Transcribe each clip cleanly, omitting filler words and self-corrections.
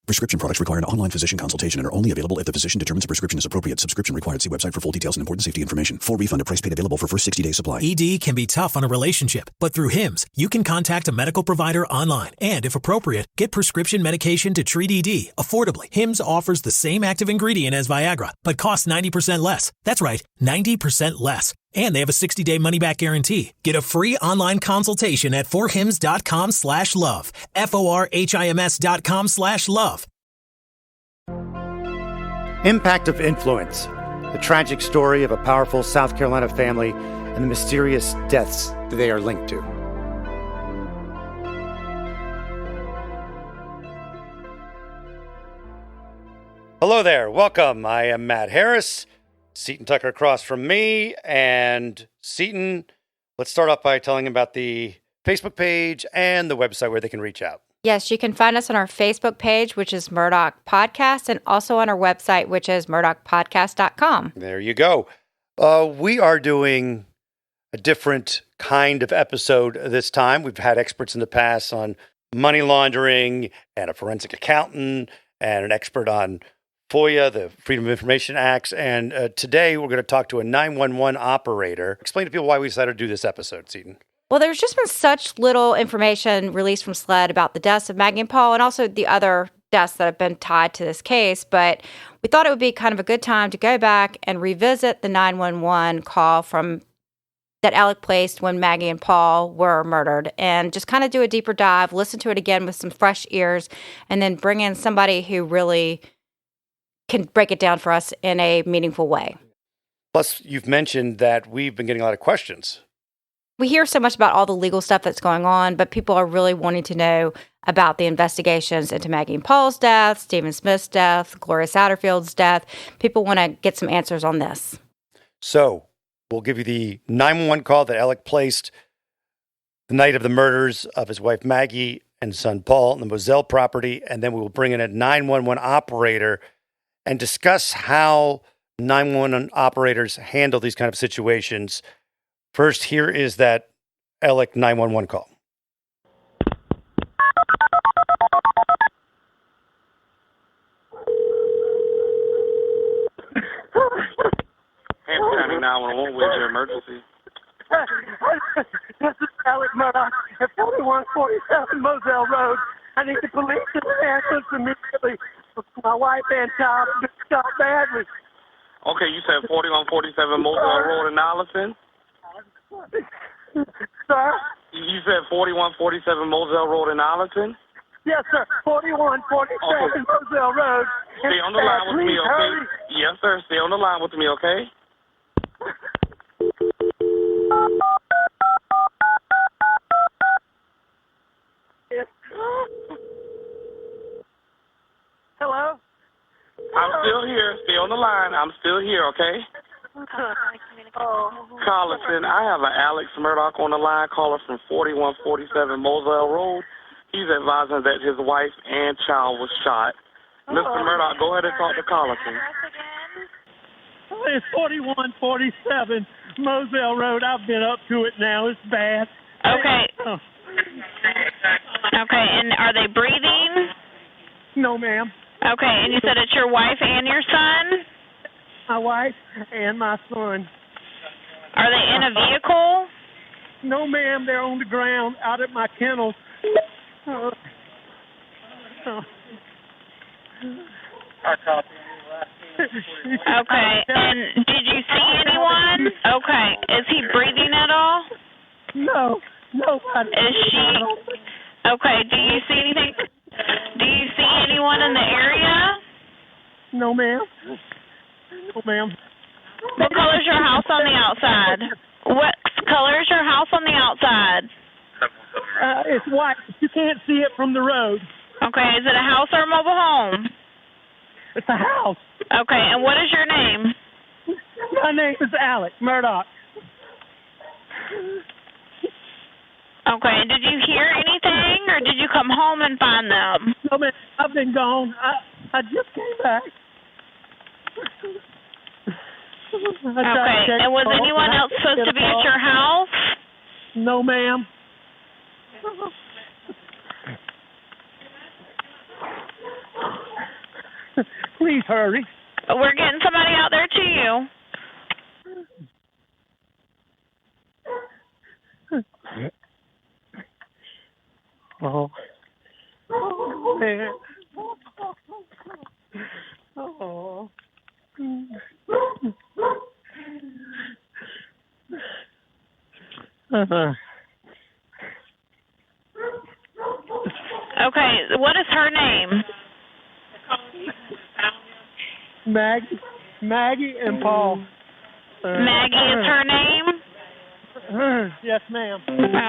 Prescription products require an online physician consultation and are only available if the physician determines a prescription is appropriate. Subscription required. See website for full details and important safety information. Full refund of price paid available for first 60-day supply. ED can be tough on a relationship, but through HIMS, you can contact a medical provider online and, if appropriate, get prescription medication to treat ED affordably. HIMS offers the same active ingredient as Viagra, but costs 90% less. That's right, 90% less. And they have a 60-day money-back guarantee. Get a free online consultation at forhims.com/love. forhims.com/love. Impact of Influence, the tragic story of a powerful South Carolina family and the mysterious deaths that they are linked to. Hello there, welcome. I am Matt Harris. Seton Tucker across from me. And Seton, let's start off by telling them about the Facebook page and the website where they can reach out. Yes, you can find us on our Facebook page, which is Murdaugh Podcast, and also on our website, which is murdaughpodcast.com. There you go. We are doing a different kind of episode this time. We've had experts in the past on money laundering and a forensic accountant and an expert on FOIA, the Freedom of Information Acts. And today we're going to talk to a 911 operator. Explain to people why we decided to do this episode, Seton. Well, there's just been such little information released from SLED about the deaths of Maggie and Paul and also the other deaths that have been tied to this case. But we thought it would be kind of a good time to go back and revisit the 911 call that Alec placed when Maggie and Paul were murdered and just kind of do a deeper dive, listen to it again with some fresh ears, and then bring in somebody who really can break it down for us in a meaningful way. Plus, you've mentioned that we've been getting a lot of questions. We hear so much about all the legal stuff that's going on, but people are really wanting to know about the investigations into Maggie and Paul's death, Stephen Smith's death, Gloria Satterfield's death. People want to get some answers on this. So we'll give you the 911 call that Alec placed the night of the murders of his wife Maggie and son Paul on the Moselle property, and then we will bring in a 911 operator and discuss how 911 operators handle these kind of situations. First, here is that Alec 911 call. Hampton County 911, where's your emergency? This is Alec Murdaugh at 4147 Moselle Road. I need the police to ambulance immediately. My wife and child are shot badly. Okay, you said 4147 Moselle Road in Allison? Sir? You said 4147 Moselle Road in Allison? Yes, sir. 4147 Moselle Road. Stay on the line with me, okay? Hurry. Yes, sir. Stay on the line with me, okay? Yes. Hello? I'm still here. Stay on the line. I'm still here, okay? Carlton, I have an Alex Murdaugh on the line, caller from 4147 Moselle Road. He's advising that his wife and child was shot. Mr. Murdaugh, go ahead and talk to Carlton. It's 4147 Moselle Road. I've been up to it now. It's bad. Okay. Okay, and are they breathing? No, ma'am. Okay, and you said it's your wife and your son? My wife and my son. Are they in a vehicle? No, ma'am. They're on the ground out at my kennels. Okay, and did you see anyone? Okay, is he breathing at all? No, nobody. Is she? Okay, do you see anything? Do you see anyone in the area? No, ma'am. No, ma'am. What color is your house on the outside? What color is your house on the outside? It's white. You can't see it from the road. Okay, is it a house or a mobile home? It's a house. Okay, and what is your name? My name is Alec Murdaugh. Okay, and did you hear anything, or did you come home and find them? No, man, I've been gone. I just came back. Okay, and was anyone else supposed to be at your house? No, ma'am. Please hurry. We're getting somebody out there to you. Oh. Oh, man. Oh. Okay, what is her name? Maggie and Paul. Maggie is her name? Yes, ma'am.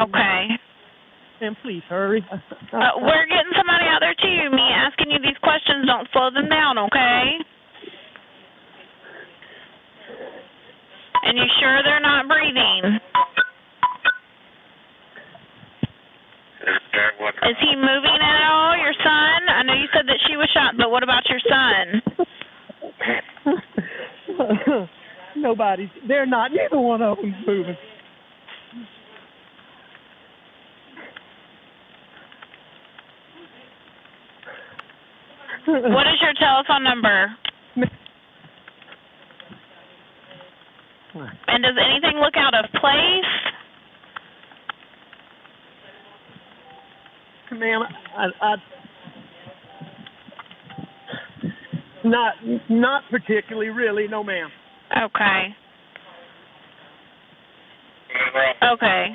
Okay. And please hurry. We're getting somebody out there to you. Me asking you these questions don't slow them down, okay? And you sure they're not breathing? Is he moving at all, your son? I know you said that she was shot, but what about your son? Nobody's. They're not. Neither one of them's moving. What is your telephone number? And does anything look out of place? Ma'am, I not particularly, really, no, ma'am. Okay. Okay.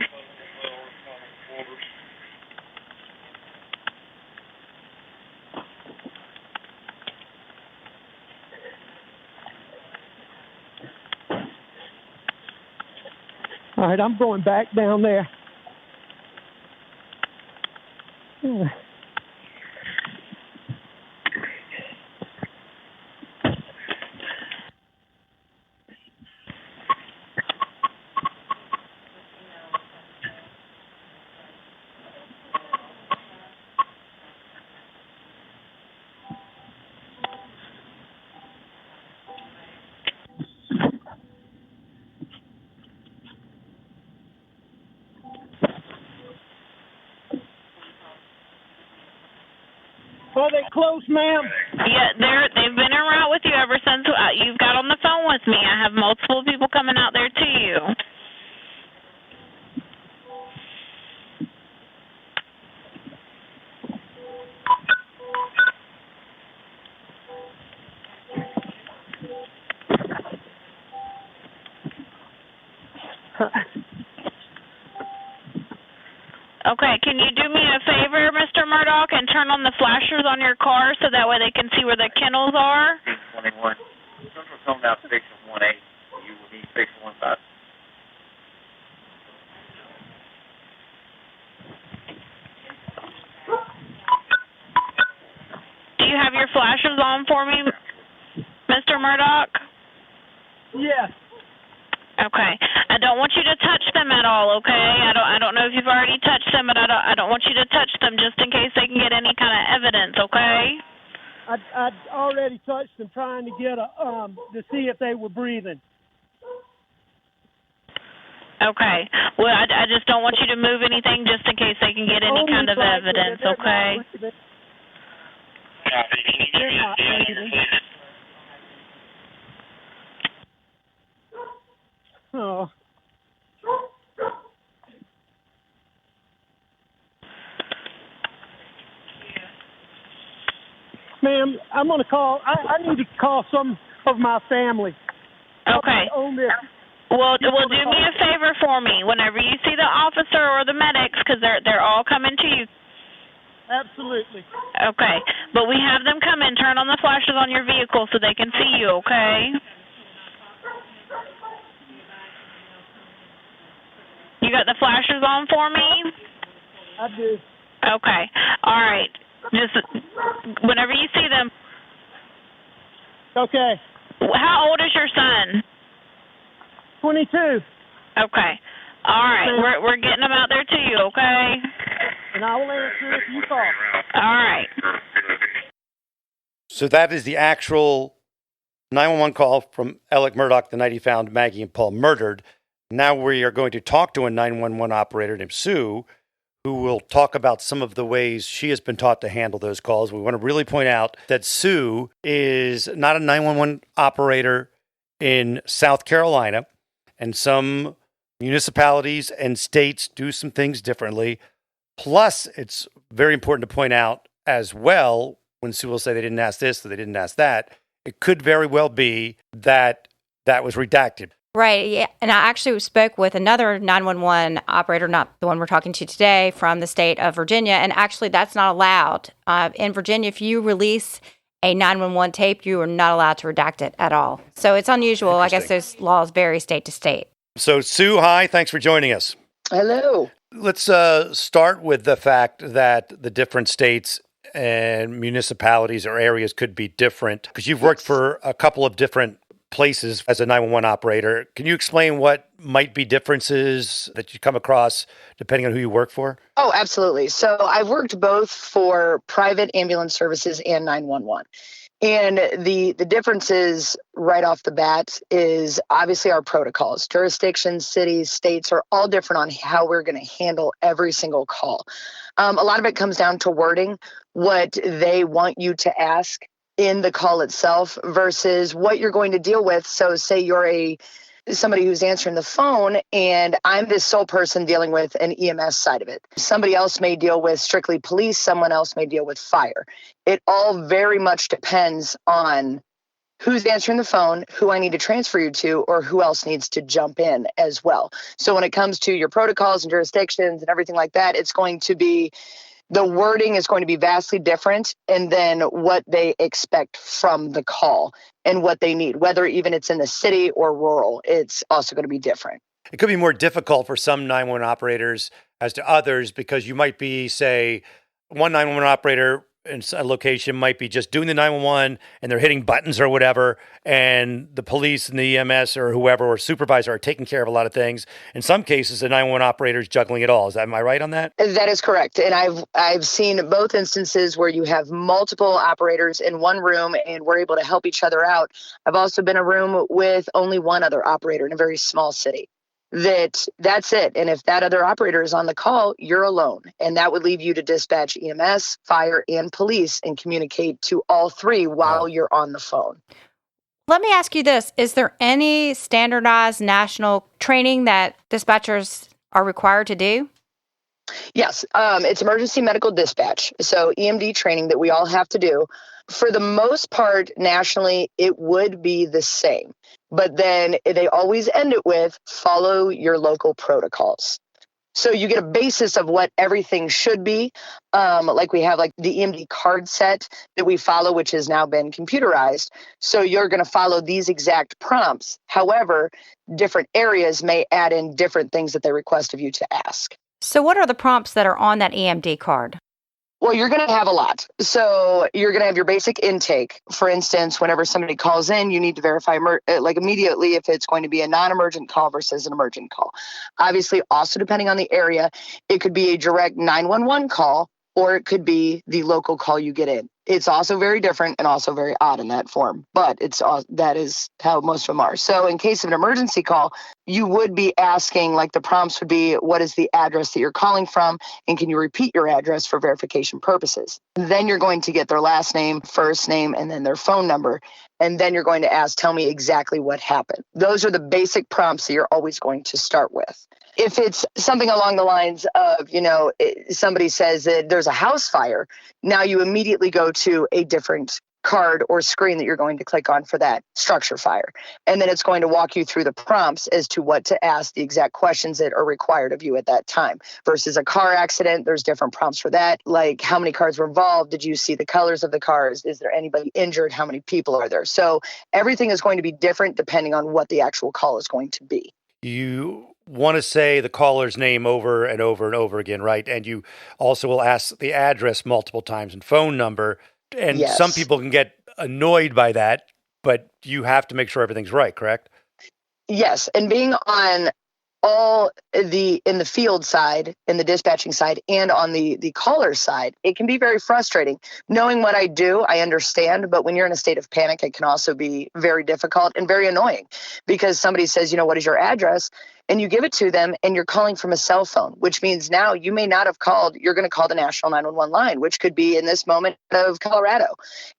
All right, I'm going back down there. Are they close, ma'am? Yeah, they've been en route with you ever since you've got on the phone with me. I have multiple people coming out there to you. Okay, can you do me a favor, Mr. Murdaugh, and turn on the flashers on your car so that way they can see where the kennels are? 21. Central come down station 18. You will need station 15. Do you have your flashers on for me, Mr. Murdaugh? Yes. Okay. I don't want you to touch them at all, okay? I don't know if you've already touched them, but I don't want you to touch them just in case they can get any kind of evidence, okay? I'd already touched them trying to get to see if they were breathing. Okay. Well, I just don't want you to move anything just in case they can get any kind of evidence, okay? They're not breathing. Oh. Ma'am, I'm going to call. I need to call some of my family. Okay. On this. Well, do me a favor for me. Whenever you see the officer or the medics, because they're all coming to you. Absolutely. Okay. But we have them come in, turn on the flashes on your vehicle so they can see you, okay? You got the flashers on for me? I do. Okay. All right. Just whenever you see them. Okay. How old is your son? 22. Okay. All right. We're getting them out there to you, okay? And I will answer if you call. All right. So that is the actual 911 call from Alec Murdaugh the night he found Maggie and Paul murdered. Now we are going to talk to a 911 operator named Sue, who will talk about some of the ways she has been taught to handle those calls. We want to really point out that Sue is not a 911 operator in South Carolina, and some municipalities and states do some things differently. Plus, it's very important to point out as well, when Sue will say they didn't ask this or they didn't ask that, it could very well be that that was redacted. Right. Yeah. And I actually spoke with another 911 operator, not the one we're talking to today, from the state of Virginia. And actually, that's not allowed. In Virginia, if you release a 911 tape, you are not allowed to redact it at all. So it's unusual. I guess those laws vary state to state. So, Sue, hi. Thanks for joining us. Hello. Let's start with the fact that the different states and municipalities or areas could be different, because you've worked for a couple of different places as a 911 operator. Can you explain what might be differences that you come across depending on who you work for? Oh, absolutely. So I've worked both for private ambulance services and 911. And the differences right off the bat is obviously our protocols. Jurisdictions, cities, states are all different on how we're going to handle every single call. A lot of it comes down to wording, what they want you to ask in the call itself versus what you're going to deal with. So say you're somebody who's answering the phone and I'm this sole person dealing with an EMS side of it. Somebody else may deal with strictly police, someone else may deal with fire. It all very much depends on who's answering the phone, who I need to transfer you to, or who else needs to jump in as well. So when it comes to your protocols and jurisdictions and everything like that, it's going to be, the wording is going to be vastly different, and then what they expect from the call and what they need, whether even it's in the city or rural, it's also going to be different. It could be more difficult for some 911 operators as to others, because you might be, say, one 911 operator in a location might be just doing the 911 and they're hitting buttons or whatever, and the police and the EMS or whoever or supervisor are taking care of a lot of things. In some cases, the 911 operator is juggling it all. Am I right on that? That is correct. And I've seen both instances where you have multiple operators in one room and we're able to help each other out. I've also been in a room with only one other operator in a very small city. That's it. And if that other operator is on the call, you're alone. And that would leave you to dispatch EMS, fire, and police and communicate to all three while you're on the phone. Let me ask you this. Is there any standardized national training that dispatchers are required to do? Yes, it's emergency medical dispatch. So EMD training that we all have to do. For the most part, nationally, it would be the same. But then they always end it with follow your local protocols. So you get a basis of what everything should be. Like we have like the EMD card set that we follow, which has now been computerized. So you're going to follow these exact prompts. However, different areas may add in different things that they request of you to ask. So what are the prompts that are on that EMD card? Well, you're going to have a lot. So you're going to have your basic intake. For instance, whenever somebody calls in, you need to verify immediately if it's going to be a non-emergent call versus an emergent call. Obviously, also depending on the area, it could be a direct 911 call or it could be the local call you get in. It's also very different and also very odd in that form, but that is how most of them are. So in case of an emergency call, you would be asking, like the prompts would be, what is the address that you're calling from? And can you repeat your address for verification purposes? Then you're going to get their last name, first name, and then their phone number. And then you're going to ask, tell me exactly what happened. Those are the basic prompts that you're always going to start with. If it's something along the lines of, somebody says that there's a house fire, now you immediately go to a different card or screen that you're going to click on for that structure fire. And then it's going to walk you through the prompts as to what to ask, the exact questions that are required of you at that time. Versus a car accident, there's different prompts for that. Like how many cars were involved? Did you see the colors of the cars? Is there anybody injured? How many people are there? So everything is going to be different depending on what the actual call is going to be. You want to say the caller's name over and over and over again, right? And you also will ask the address multiple times and phone number. And yes. Some people can get annoyed by that, but you have to make sure everything's right, correct? Yes. And being on all in the field side, in the dispatching side, and on the caller side, it can be very frustrating. Knowing what I do, I understand, but when you're in a state of panic, it can also be very difficult and very annoying because somebody says, what is your address? And you give it to them and you're calling from a cell phone, which means now you may not have called, you're going to call the National 911 line, which could be in this moment of Colorado,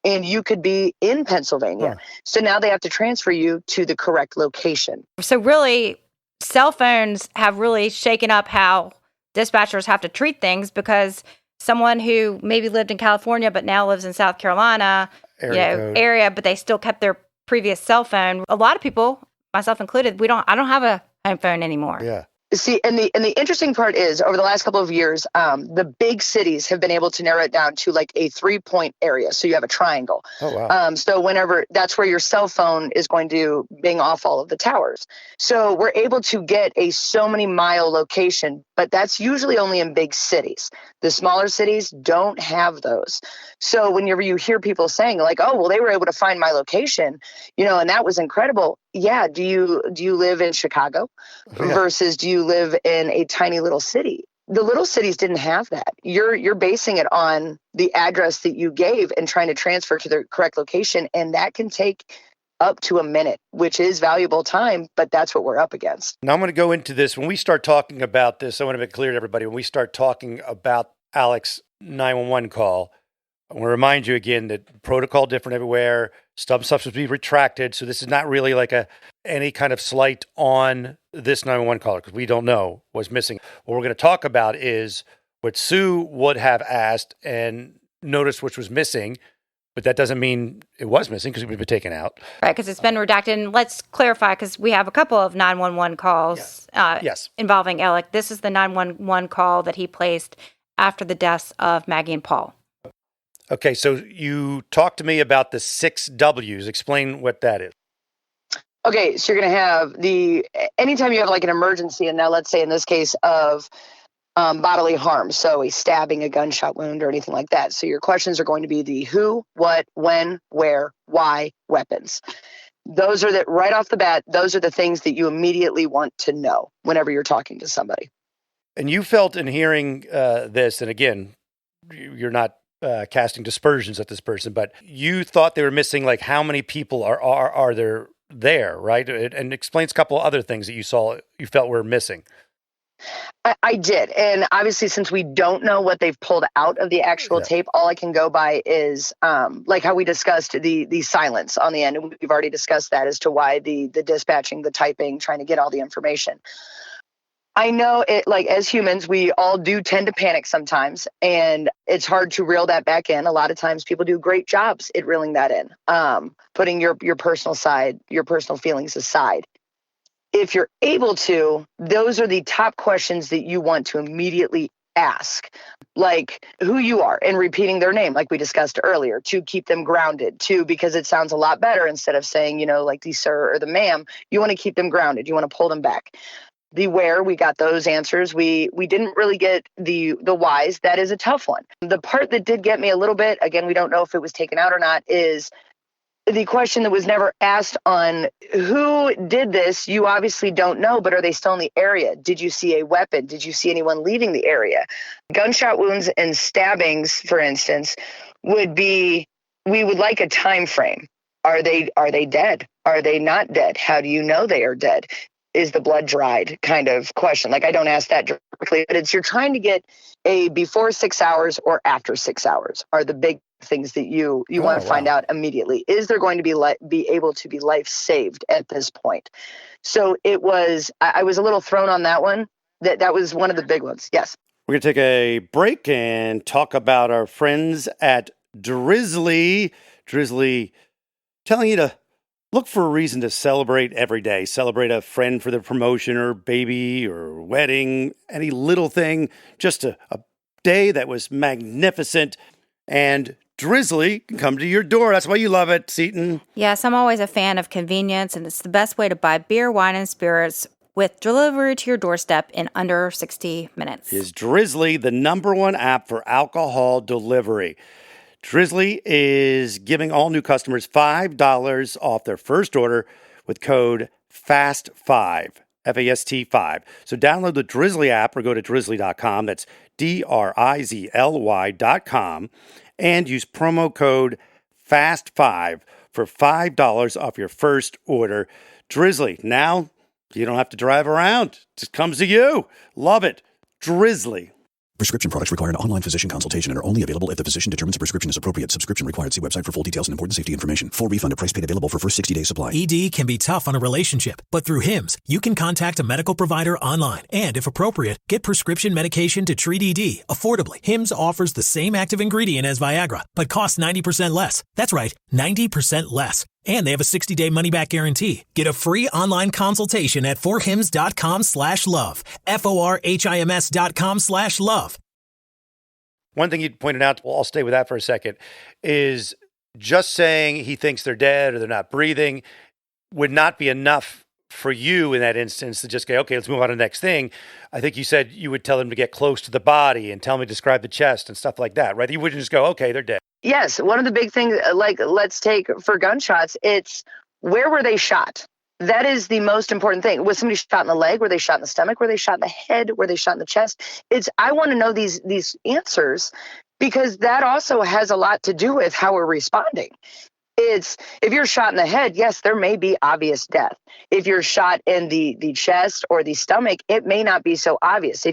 and you could be in Pennsylvania. Huh. So now they have to transfer you to the correct location. So really, cell phones have really shaken up how dispatchers have to treat things, because someone who maybe lived in California but now lives in South Carolina, area, but they still kept their previous cell phone. A lot of people, myself included, I don't have a home phone anymore. Yeah. See, and the interesting part is, over the last couple of years, the big cities have been able to narrow it down to like a 3-point area. So you have a triangle. Oh, wow. So whenever, that's where your cell phone is going to bing off all of the towers. So we're able to get a so many mile location, but that's usually only in big cities. The smaller cities don't have those. So whenever you hear people saying like, oh, well, they were able to find my location, and that was incredible. Yeah. Do you live in Chicago versus do you live in a tiny little city? The little cities didn't have that. You're basing it on the address that you gave and trying to transfer to the correct location. And that can take up to a minute, which is valuable time, but that's what we're up against. Now I'm going to go into this. When we start talking about this, I want to make it clear to everybody, when we start talking about Alec's 911 call, I want to remind you again that protocol different everywhere. Some stuff should be retracted. So this is not really like any kind of slight on this 911 caller, because we don't know what's missing. What we're going to talk about is what Sue would have asked and noticed which was missing, but that doesn't mean it was missing because it would be taken out. Right, because it's been redacted. And let's clarify, because we have a couple of 911 calls Yes. involving Alec. This is the 911 call that he placed after the deaths of Maggie and Paul. Okay, so you talked to me about the 6 W's. Explain what that is. Okay, so you're going to have anytime you have like an emergency, and now let's say in this case of bodily harm, so a stabbing, a gunshot wound, or anything like that. So your questions are going to be the who, what, when, where, why, weapons. Those are right off the bat, those are the things that you immediately want to know whenever you're talking to somebody. And you felt in hearing this, and again, you're not casting dispersions at this person, but you thought they were missing, like how many people are there, right? And explains a couple of other things that you felt were missing. I did. And obviously, since we don't know what they've pulled out of the actual tape, all I can go by is like how we discussed the silence on the end. And we've already discussed that as to why the dispatching, the typing, trying to get all the information. I know it, like as humans, we all do tend to panic sometimes, and it's hard to reel that back in. A lot of times people do great jobs at reeling that in, putting your personal side, your personal feelings aside. If you're able to, those are the top questions that you want to immediately ask, like who you are and repeating their name, like we discussed earlier, to keep them grounded, because it sounds a lot better instead of saying, like the sir or the ma'am. You want to keep them grounded. You want to pull them back. The where, we got those answers. We didn't really get the whys. That is a tough one. The part that did get me a little bit, again, we don't know if it was taken out or not, is the question that was never asked on who did this. You obviously don't know, but are they still in the area? Did you see a weapon? Did you see anyone leaving the area? Gunshot wounds and stabbings, for instance, we would like a time frame. Are they dead? Are they not dead? How do you know they are dead? Is the blood dried kind of question? Like, I don't ask that directly, but you're trying to get a before 6 hours or after 6 hours are the big things that you want to find out immediately. Is there going to be able to be life saved at this point? So I was a little thrown on that one. That was one of the big ones. Yes. We're going to take a break and talk about our friends at Drizzly. Drizzly telling you to look for a reason to celebrate every day. Celebrate a friend for their promotion or baby or wedding, any little thing, just a day that was magnificent. And Drizzly can come to your door. That's why you love it, Seton. Yes, I'm always a fan of convenience, and it's the best way to buy beer, wine, and spirits with delivery to your doorstep in under 60 minutes. Is Drizzly the #1 app for alcohol delivery? Drizzly is giving all new customers $5 off their first order with code FAST5. FAST5. So download the Drizzly app or go to drizzly.com. That's DRIZLY.com and use promo code FAST5 for $5 off your first order. Drizzly, now you don't have to drive around. It just comes to you. Love it. Drizzly. Prescription products require an online physician consultation and are only available if the physician determines a prescription is appropriate. Subscription required. See website for full details and important safety information. Full refund or price paid available for first 60-day supply. ED can be tough on a relationship, but through HIMS, you can contact a medical provider online and, if appropriate, get prescription medication to treat ED affordably. HIMS offers the same active ingredient as Viagra, but costs 90% less. That's right, 90% less. And they have a 60-day money-back guarantee. Get a free online consultation at forhims.com/love. FORHIMS.com/love. One thing you pointed out, well, I'll stay with that for a second, is just saying he thinks they're dead or they're not breathing would not be enough for you in that instance to just go, okay, let's move on to the next thing. I think you said you would tell them to get close to the body and tell me to describe the chest and stuff like that, right? You wouldn't just go, okay, they're dead. Yes. One of the big things, like let's take for gunshots, it's where were they shot? That is the most important thing. Was somebody shot in the leg? Were they shot in the stomach? Were they shot in the head? Were they shot in the chest? I want to know these answers because that also has a lot to do with how we're responding. If you're shot in the head, yes, there may be obvious death. If you're shot in the chest or the stomach, it may not be so obvious.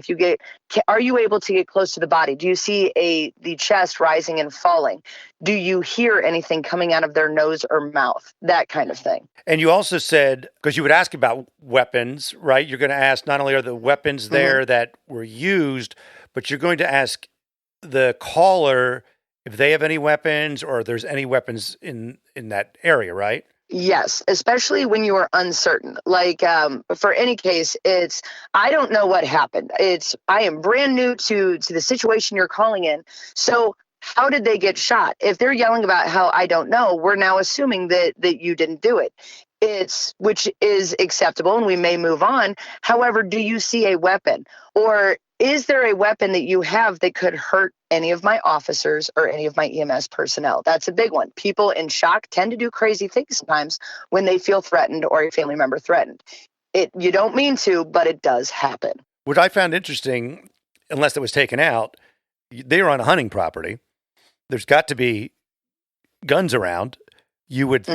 Are you able to get close to the body? Do you see the chest rising and falling? Do you hear anything coming out of their nose or mouth? That kind of thing. And you also said, because you would ask about weapons, right? You're going to ask not only are the weapons there that were used, but you're going to ask the caller if they have any weapons or there's any weapons in that area, right? Yes, especially when you are uncertain. Like for any case, I don't know what happened. I am brand new to the situation you're calling in. So how did they get shot? If they're yelling about how I don't know, we're now assuming that you didn't do it. Which is acceptable and we may move on. However, do you see a weapon? Or is there a weapon that you have that could hurt any of my officers or any of my EMS personnel? That's a big one. People in shock tend to do crazy things sometimes when they feel threatened or a family member threatened. You don't mean to, but it does happen. What I found interesting, unless it was taken out, they were on a hunting property. There's got to be guns around. You would,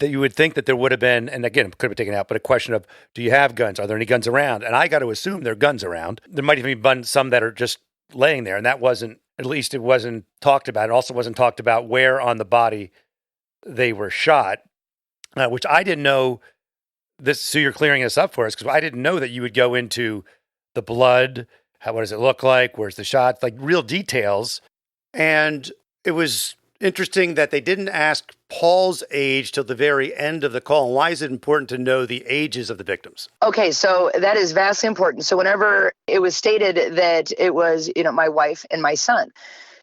you would think that there would have been, and again, it could have been taken out, but a question of, do you have guns? Are there any guns around? And I got to assume there are guns around. There might even be some that are just laying there, and that wasn't, at least it wasn't talked about. It also wasn't talked about where on the body they were shot, which I didn't know this. So you're clearing this up for us, because I didn't know that you would go into the blood. What does it look like? Where's the shot? Like real details. And it was interesting that they didn't ask Paul's age till the very end of the call. And why is it important to know the ages of the victims? Okay, so that is vastly important. So whenever it was stated that it was, my wife and my son.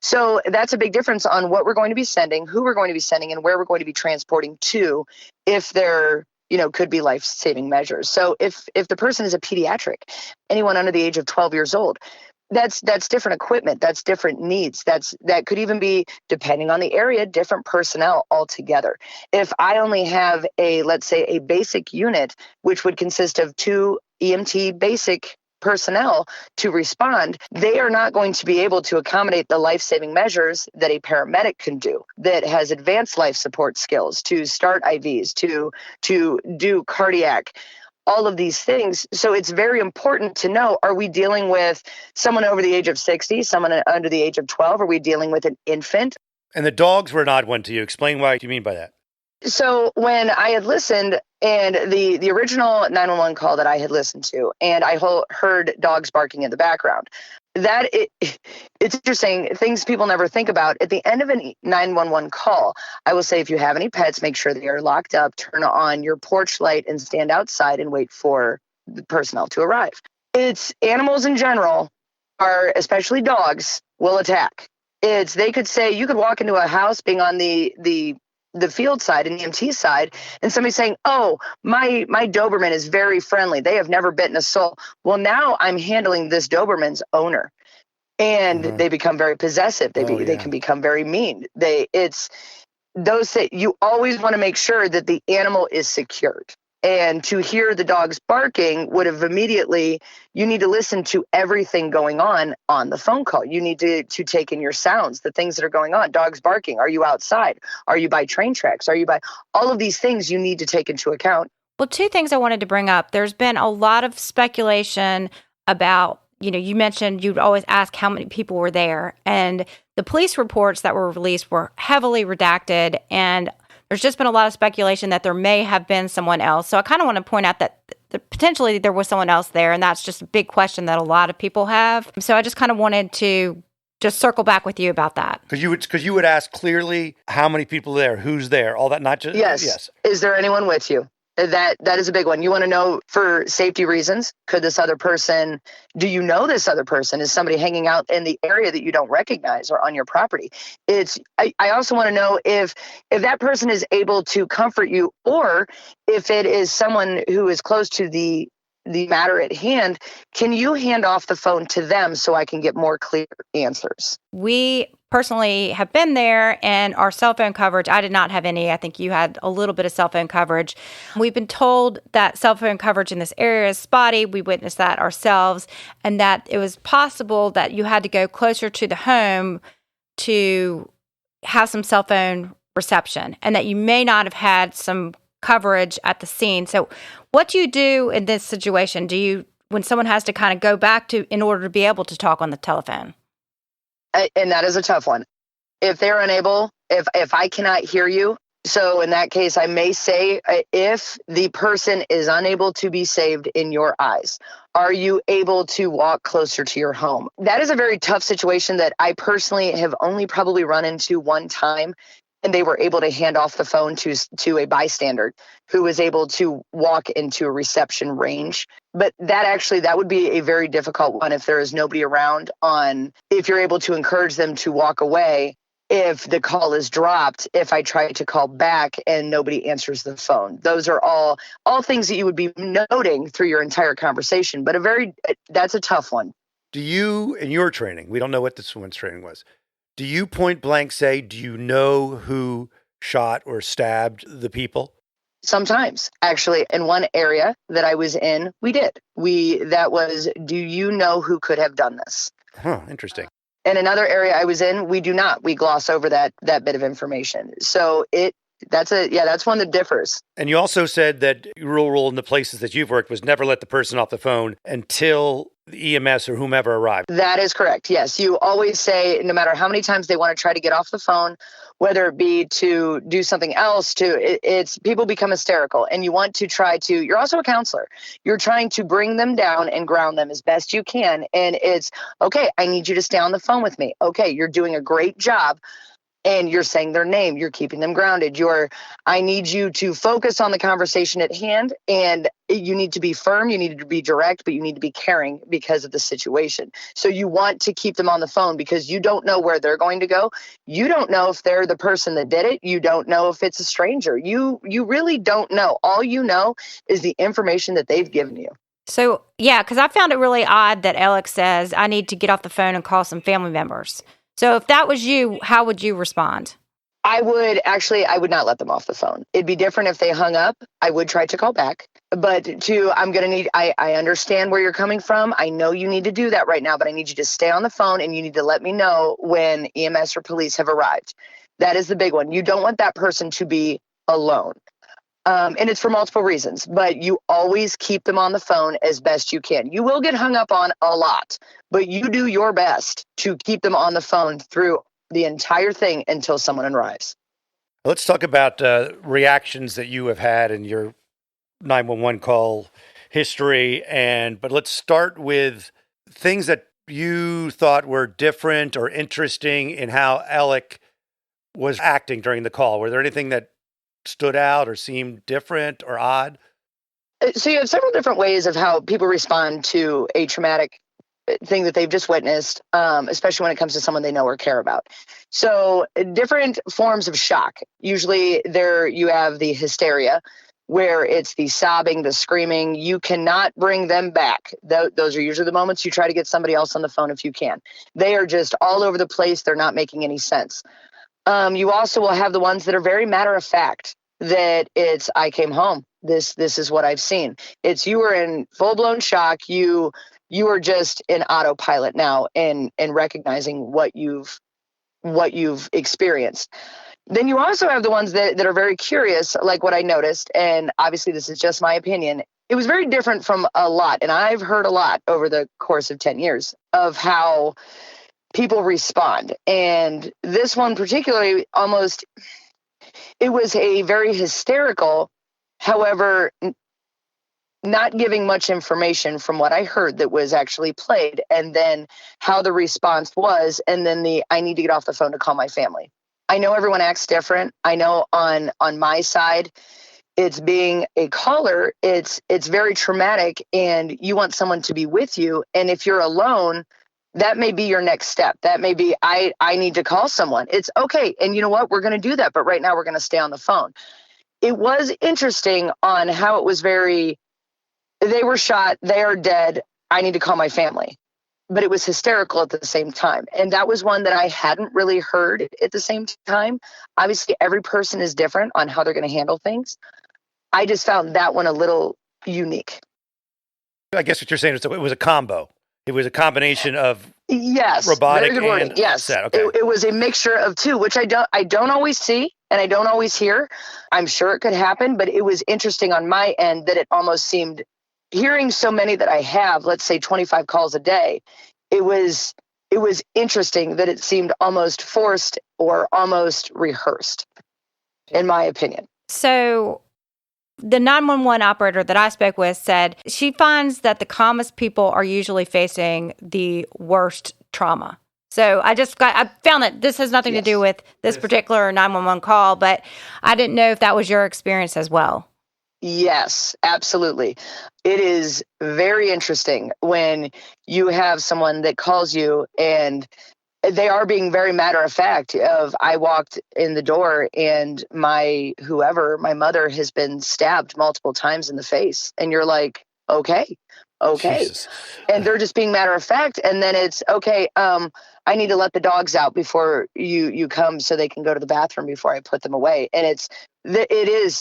So that's a big difference on what we're going to be sending, who we're going to be sending, and where we're going to be transporting to if there, could be life-saving measures. So if the person is a pediatric, anyone under the age of 12 years old, that's different equipment. That's different needs. That could even be, depending on the area, different personnel altogether. If I only have let's say a basic unit, which would consist of 2 EMT basic personnel to respond, they are not going to be able to accommodate the life-saving measures that a paramedic can do, that has advanced life support skills to start IVs, to do cardiac, all of these things. So it's very important to know, are we dealing with someone over the age of 60, someone under the age of 12? Are we dealing with an infant? And the dogs were an odd one to you. Explain what you mean by that. So when I had listened, and the original 911 call that I had listened to, and I heard dogs barking in the background, it's interesting, things people never think about. At the end of a 911 call, I will say, if you have any pets, make sure they are locked up, turn on your porch light, and stand outside and wait for the personnel to arrive. It's animals in general, especially dogs, will attack. They could say, you could walk into a house being on the field side and EMT side, and somebody saying, oh, my Doberman is very friendly. They have never bitten a soul. Well, now I'm handling this Doberman's owner, and they become very possessive. They can become very mean. You always want to make sure that the animal is secured. And to hear the dogs barking would have immediately, you need to listen to everything going on the phone call. You need to take in your sounds, the things that are going on. Dogs barking. Are you outside? Are you by train tracks? Are you by all of these things you need to take into account? Well, two things I wanted to bring up. There's been a lot of speculation about, you mentioned you'd always ask how many people were there. And the police reports that were released were heavily redacted. And there's just been a lot of speculation that there may have been someone else. So I kind of want to point out that potentially there was someone else there. And that's just a big question that a lot of people have. So I just kind of wanted to just circle back with you about that. Because you would ask clearly how many people there, who's there, all that, not just... Yes. Is there anyone with you? That is a big one. You want to know for safety reasons, do you know this other person? Is somebody hanging out in the area that you don't recognize or on your property? I also want to know if that person is able to comfort you, or if it is someone who is close to the matter at hand, can you hand off the phone to them so I can get more clear answers? We personally have been there, and our cell phone coverage, I did not have any. I think you had a little bit of cell phone coverage. We've been told that cell phone coverage in this area is spotty. We witnessed that ourselves, and that it was possible that you had to go closer to the home to have some cell phone reception, and that you may not have had some coverage at the scene. So what do you do in this situation? When someone has to kind of go back in order to be able to talk on the telephone? And that is a tough one. If they're unable, if I cannot hear you, so in that case, I may say, if the person is unable to be saved in your eyes, are you able to walk closer to your home? That is a very tough situation that I personally have only probably run into one time. And they were able to hand off the phone to a bystander who was able to walk into a reception range. But that would be a very difficult one if there is nobody around if you're able to encourage them to walk away. If the call is dropped, if I try to call back and nobody answers the phone, those are all things that you would be noting through your entire conversation. But that's a tough one. Do you, in your training, we don't know what this woman's training was, do you point blank say, do you know who shot or stabbed the people? Sometimes, actually, in one area that I was in, we did. That was, do you know who could have done this? Huh, interesting. In another area I was in, we do not. We gloss over that bit of information. So that's one that differs. And you also said that your rule in the places that you've worked was never let the person off the phone until the EMS or whomever arrived. That is correct. Yes. You always say, no matter how many times they want to try to get off the phone, whether it be to do something else, it's people become hysterical, and you want to you're also a counselor. You're trying to bring them down and ground them as best you can. And it's, okay, I need you to stay on the phone with me. Okay, you're doing a great job. And you're saying their name, you're keeping them grounded. I need you to focus on the conversation at hand, and you need to be firm, you need to be direct, but you need to be caring because of the situation. So you want to keep them on the phone because you don't know where they're going to go. You don't know if they're the person that did it. You don't know if it's a stranger. You really don't know. All you know is the information that they've given you. So, yeah, because I found it really odd that Alex says, I need to get off the phone and call some family members. So if that was you, how would you respond? I would not let them off the phone. It'd be different if they hung up. I would try to call back. But I understand where you're coming from. I know you need to do that right now, but I need you to stay on the phone and you need to let me know when EMS or police have arrived. That is the big one. You don't want that person to be alone. And it's for multiple reasons, but you always keep them on the phone as best you can. You will get hung up on a lot, but you do your best to keep them on the phone through the entire thing until someone arrives. Let's talk about reactions that you have had in your 911 call history. But let's start with things that you thought were different or interesting in how Alec was acting during the call. Were there anything that stood out or seemed different or odd? So you have several different ways of how people respond to a traumatic thing that they've just witnessed, especially when it comes to someone they know or care about. So different forms of shock. Usually you have the hysteria, where it's the sobbing, the screaming. You cannot bring them back. Those are usually the moments you try to get somebody else on the phone if you can. They are just all over the place. They're not making any sense. You also will have the ones that are very matter of fact, that it's, I came home. This is what I've seen. It's you were in full-blown shock. You are just in autopilot now and recognizing what you've experienced. Then you also have the ones that are very curious, like what I noticed. And obviously this is just my opinion. It was very different from a lot. And I've heard a lot over the course of 10 years of how people respond. And this one particularly it was a very hysterical, however, not giving much information from what I heard that was actually played, and then how the response was, and then I need to get off the phone to call my family. I know everyone acts different. I know on my side, it's being a caller, it's very traumatic, and you want someone to be with you. And if you're alone, that may be your next step. That may be, I need to call someone. It's okay. And you know what? We're going to do that. But right now we're going to stay on the phone. It was interesting on how it was they were shot. They are dead. I need to call my family. But it was hysterical at the same time. And that was one that I hadn't really heard at the same time. Obviously, every person is different on how they're going to handle things. I just found that one a little unique. I guess what you're saying is it was a combo. It was a combination of very robotic good wording. and yes. set. Okay. It was a mixture of two, which I don't always see and I don't always hear. I'm sure it could happen, but it was interesting on my end that it almost seemed, hearing so many that I have, let's say 25 calls a day, it was interesting that it seemed almost forced or almost rehearsed, in my opinion. So the 911 operator that I spoke with said she finds that the calmest people are usually facing the worst trauma. So I found that this has nothing to do with this particular 911 call, but I didn't know if that was your experience as well. Yes, absolutely. It is very interesting when you have someone that calls you and they are being very matter of fact I walked in the door and my mother has been stabbed multiple times in the face. And you're like, okay. Jesus. And they're just being matter of fact. And then it's okay. I need to let the dogs out before you come so they can go to the bathroom before I put them away. And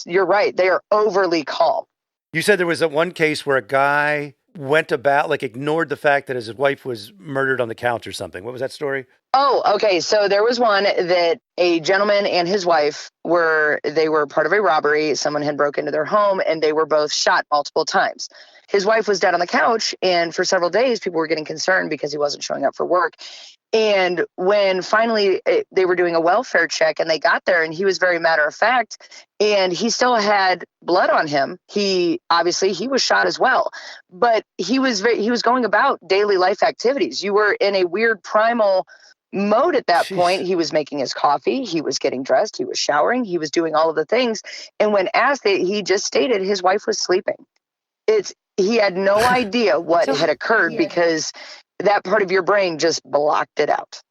you're right. They are overly calm. You said there was one case where a guy went about, ignored the fact that his wife was murdered on the couch or something. What was that story? Oh, okay. So there was one that a gentleman and his wife were part of a robbery. Someone had broken into their home and they were both shot multiple times. His wife was dead on the couch, and for several days, people were getting concerned because he wasn't showing up for work. And when finally they were doing a welfare check and they got there and he was very matter of fact and he still had blood on him. He was shot as well, but he was going about daily life activities. You were in a weird primal mode at that point. He was making his coffee. He was getting dressed. He was showering. He was doing all of the things. And when asked, he just stated his wife was sleeping. He had no idea what had occurred because that part of your brain just blocked it out.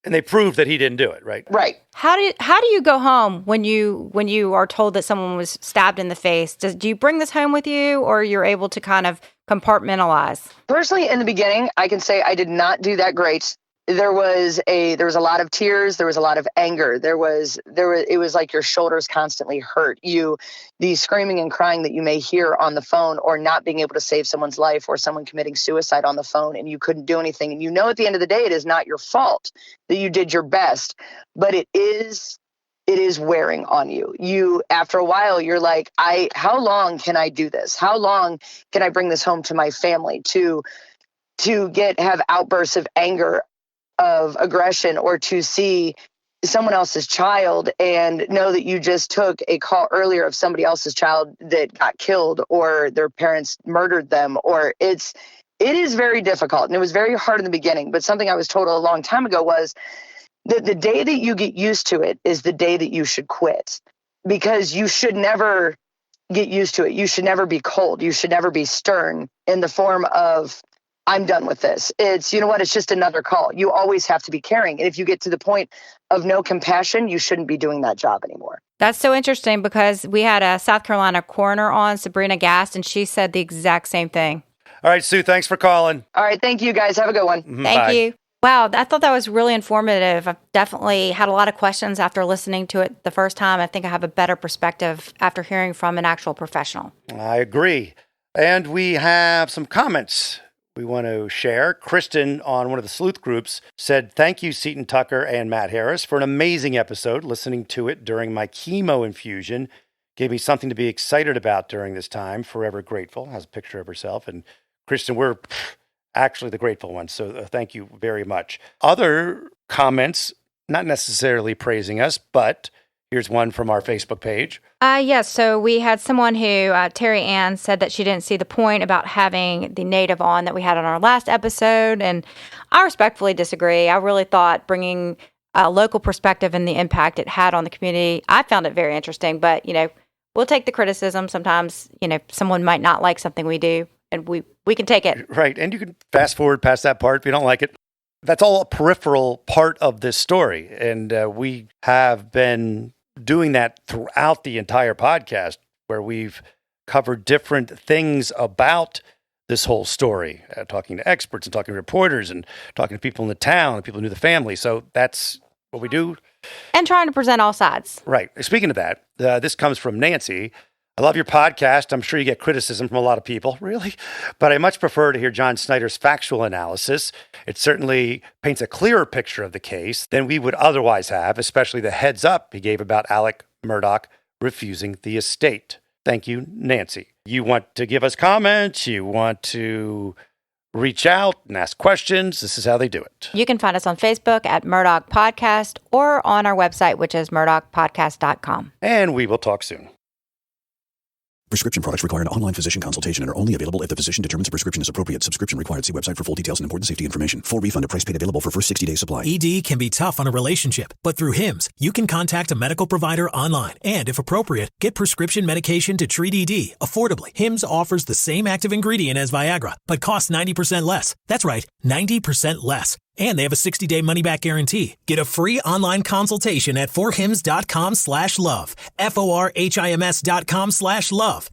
And they proved that he didn't do it, right? Right. How do you go home when you are told that someone was stabbed in the face? Do you bring this home with you, or you're able to kind of compartmentalize? Personally, in the beginning, I can say I did not do that great. There was a lot of tears. There was a lot of anger. It was like your shoulders constantly hurt. The screaming and crying that you may hear on the phone, or not being able to save someone's life, or someone committing suicide on the phone and you couldn't do anything. And at the end of the day, it is not your fault that you did your best, but it is wearing on you. After a while, you're like, how long can I do this? How long can I bring this home to my family to have outbursts of anger, of aggression, or to see someone else's child and know that you just took a call earlier of somebody else's child that got killed or their parents murdered them, it is very difficult. And it was very hard in the beginning, but something I was told a long time ago was that the day that you get used to it is the day that you should quit, because you should never get used to it. You should never be cold. You should never be stern in the form of, I'm done with this. It's, you know what, it's just another call. You always have to be caring. And if you get to the point of no compassion, you shouldn't be doing that job anymore. That's so interesting, because we had a South Carolina coroner on, Sabrina Gast, and she said the exact same thing. All right, Sue, thanks for calling. All right, thank you guys. Have a good one. Thank you. Wow, I thought that was really informative. I've definitely had a lot of questions after listening to it the first time. I think I have a better perspective after hearing from an actual professional. I agree. And we have some comments we want to share. Kristen on one of the sleuth groups said, "Thank you, Seton Tucker and Matt Harris, for an amazing episode. Listening to it during my chemo infusion gave me something to be excited about during this time. Forever grateful." Has a picture of herself. And Kristen, we're actually the grateful ones. So thank you very much. Other comments, not necessarily praising us, but here's one from our Facebook page. Yes, so we had someone who, Terry Ann, said that she didn't see the point about having the native on that we had on our last episode, and I respectfully disagree. I really thought bringing a local perspective and the impact it had on the community, I found it very interesting, but, we'll take the criticism. Sometimes, someone might not like something we do, and we can take it. Right, and you can fast forward past that part if you don't like it. That's all a peripheral part of this story, and we have been doing that throughout the entire podcast, where we've covered different things about this whole story, talking to experts and talking to reporters and talking to people in the town and people who knew the family. So that's what we do. And trying to present all sides. Right. Speaking of that, this comes from Nancy. "I love your podcast. I'm sure you get criticism from a lot of people." Really? "But I much prefer to hear John Snyder's factual analysis. It certainly paints a clearer picture of the case than we would otherwise have, especially the heads up he gave about Alec Murdaugh refusing the estate." Thank you, Nancy. You want to give us comments? You want to reach out and ask questions? This is how they do it. You can find us on Facebook at Murdaugh Podcast or on our website, which is murdaughpodcast.com. And we will talk soon. Prescription products require an online physician consultation and are only available if the physician determines a prescription is appropriate. Subscription required. See website for full details and important safety information. Full refund or price paid available for first 60-day supply. ED can be tough on a relationship, but through HIMS, you can contact a medical provider online and, if appropriate, get prescription medication to treat ED affordably. HIMS offers the same active ingredient as Viagra, but costs 90% less. That's right, 90% less. And they have a 60-day money-back guarantee. Get a free online consultation at forhims.com/love. FORHIMS.com/love.